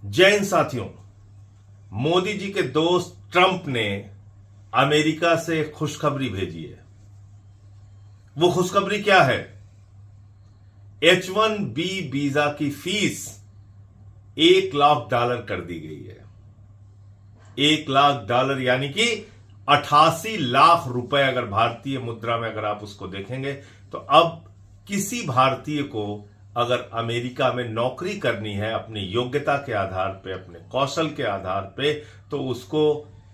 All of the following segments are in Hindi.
जय हिंद साथियों। मोदी जी के दोस्त ट्रंप ने अमेरिका से खुशखबरी भेजी है। वो खुशखबरी क्या है? H1B वीजा की फीस $1 लाख कर दी गई है। $1 लाख यानी कि 88 लाख रुपए अगर भारतीय मुद्रा में अगर आप उसको देखेंगे तो अब किसी भारतीय को अगर अमेरिका में नौकरी करनी है अपनी योग्यता के आधार पे, अपने कौशल के आधार पे, तो उसको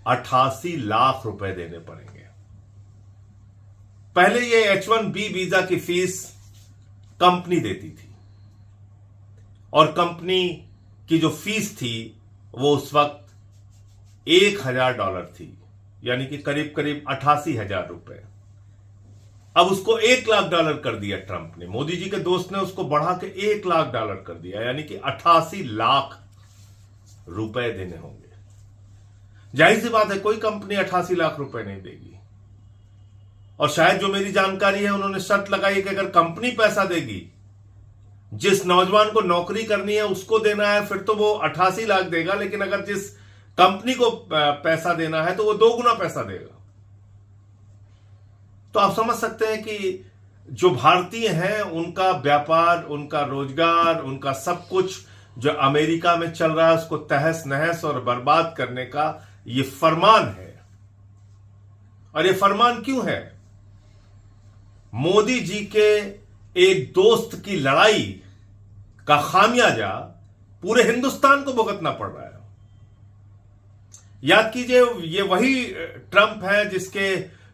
88 लाख रुपए देने पड़ेंगे। पहले ये H1B वीजा की फीस कंपनी देती थी और कंपनी की जो फीस थी वो उस वक्त $1,000 थी, यानी कि करीब करीब 88,000 रुपए। अब उसको $1 लाख कर दिया ट्रंप ने। मोदी जी के दोस्त ने उसको बढ़ा के $1 लाख कर दिया, यानी कि 88 लाख रुपए देने होंगे। जाहिर सी बात है कोई कंपनी 88 लाख रुपए नहीं देगी। और शायद जो मेरी जानकारी है उन्होंने शर्त लगाई कि अगर कंपनी पैसा देगी, जिस नौजवान को नौकरी करनी है उसको देना है, फिर तो वो 88 लाख देगा, लेकिन अगर जिस कंपनी को पैसा देना है तो वो 2 गुना पैसा देगा। तो आप समझ सकते हैं कि जो भारतीय हैं उनका व्यापार, उनका रोजगार, उनका सब कुछ जो अमेरिका में चल रहा है उसको तहस नहस और बर्बाद करने का ये फरमान है। और ये फरमान क्यों है? मोदी जी के एक दोस्त की लड़ाई का खामियाजा पूरे हिंदुस्तान को भुगतना पड़ रहा है। याद कीजिए, ये वही ट्रंप है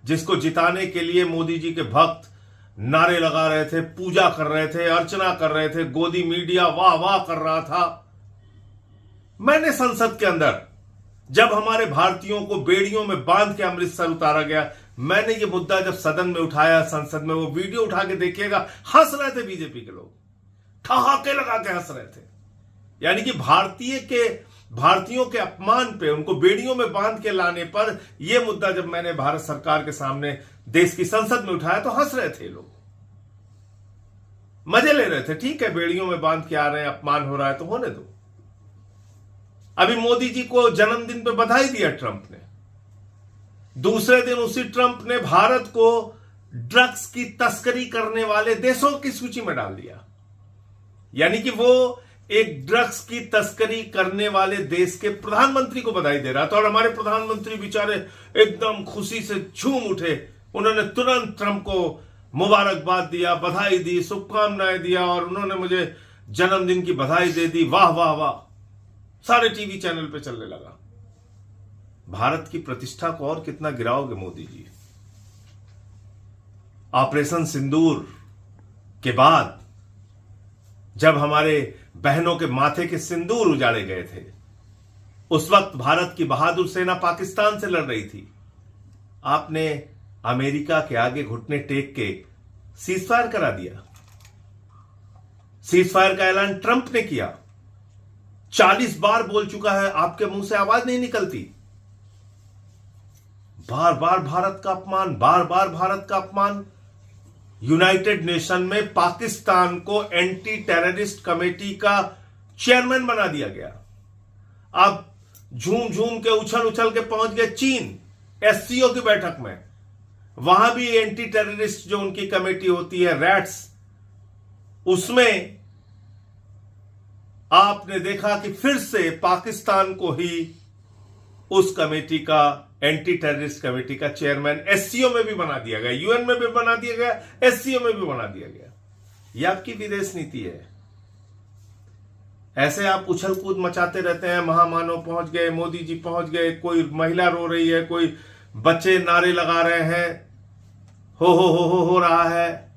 जिसको जिताने के लिए मोदी जी के भक्त नारे लगा रहे थे, पूजा कर रहे थे, अर्चना कर रहे थे, गोदी मीडिया वाह वाह कर रहा था। मैंने संसद के अंदर जब हमारे भारतीयों को बेड़ियों में बांध के अमृतसर उतारा गया, मैंने ये मुद्दा जब सदन में उठाया, संसद में, वो वीडियो उठा के देखिएगा, हंस रहे थे बीजेपी के लोग, ठहाके लगा के हंस रहे थे। यानी कि भारतीयों के अपमान पे, उनको बेड़ियों में बांध के लाने पर यह मुद्दा जब मैंने भारत सरकार के सामने देश की संसद में उठाया तो हंस रहे थे लोग, मजे ले रहे थे। ठीक है, बेड़ियों में बांध के आ रहे हैं, अपमान हो रहा है तो होने दो। अभी मोदी जी को जन्मदिन पे बधाई दिया ट्रंप ने। दूसरे दिन उसी ट्रंप ने भारत को ड्रग्स की तस्करी करने वाले देशों की सूची में डाल दिया। यानी कि वो एक ड्रग्स की तस्करी करने वाले देश के प्रधानमंत्री को बधाई दे रहा था। और हमारे प्रधानमंत्री बेचारे एकदम खुशी से झूम उठे। उन्होंने तुरंत ट्रंप को मुबारकबाद दिया, बधाई दी, शुभकामनाएं दिया, और उन्होंने मुझे जन्मदिन की बधाई दे दी। वाह वाह वाह, सारे टीवी चैनल पे चलने लगा। भारत की प्रतिष्ठा को और कितना गिराओगे मोदी जी? ऑपरेशन सिंदूर के बाद जब हमारे बहनों के माथे के सिंदूर उजाड़े गए थे, उस वक्त भारत की बहादुर सेना पाकिस्तान से लड़ रही थी। आपने अमेरिका के आगे घुटने टेक के सीजफायर करा दिया। सीजफायर का ऐलान ट्रंप ने किया। 40 बार बोल चुका है, आपके मुंह से आवाज नहीं निकलती। बार बार भारत का अपमान, बार बार भारत का अपमान। यूनाइटेड नेशन में पाकिस्तान को एंटी टेररिस्ट कमेटी का चेयरमैन बना दिया गया। अब झूम झूम के, उछल उछल के पहुंच गए चीन SCO की बैठक में। वहां भी एंटी टेररिस्ट जो उनकी कमेटी होती है, रैट्स, उसमें आपने देखा कि फिर से पाकिस्तान को ही उस कमेटी का, एंटी टेररिस्ट कमेटी का चेयरमैन SCO में भी बना दिया गया, UN में भी बना दिया गया, SCO में भी बना दिया गया। यह आपकी विदेश नीति है। ऐसे आप उछल कूद मचाते रहते हैं, महामानव पहुंच गए, मोदी जी पहुंच गए, कोई महिला रो रही है, कोई बच्चे नारे लगा रहे हैं, हो रहा है,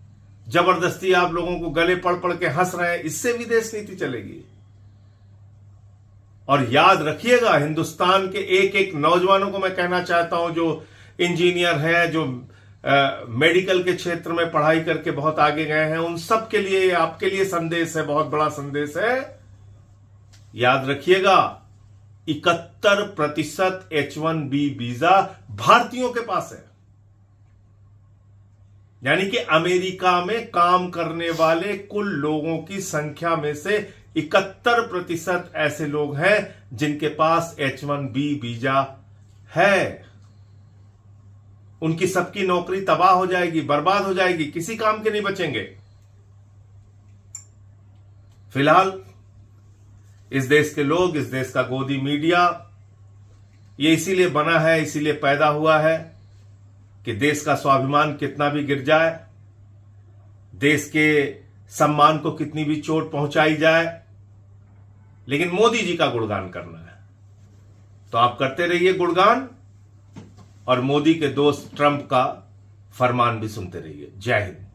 जबरदस्ती आप लोगों को गले पड़ पड़ के हंस रहे हैं। इससे विदेश नीति चलेगी? और याद रखिएगा, हिंदुस्तान के एक एक नौजवानों को मैं कहना चाहता हूं, जो इंजीनियर हैं, जो मेडिकल के क्षेत्र में पढ़ाई करके बहुत आगे गए हैं, उन सब के लिए, आपके लिए संदेश है, बहुत बड़ा संदेश है। याद रखिएगा, 71% H1B वीजा भारतीयों के पास है। यानी कि अमेरिका में काम करने वाले कुल लोगों की संख्या में से 71% ऐसे लोग हैं जिनके पास H1B वीजा है। उनकी सबकी नौकरी तबाह हो जाएगी, बर्बाद हो जाएगी, किसी काम के नहीं बचेंगे। फिलहाल इस देश के लोग, इस देश का गोदी मीडिया ये इसीलिए बना है, इसीलिए पैदा हुआ है कि देश का स्वाभिमान कितना भी गिर जाए, देश के सम्मान को कितनी भी चोट पहुंचाई जाए, लेकिन मोदी जी का गुणगान करना है। तो आप करते रहिए गुणगान और मोदी के दोस्त ट्रंप का फरमान भी सुनते रहिए। जय हिंद।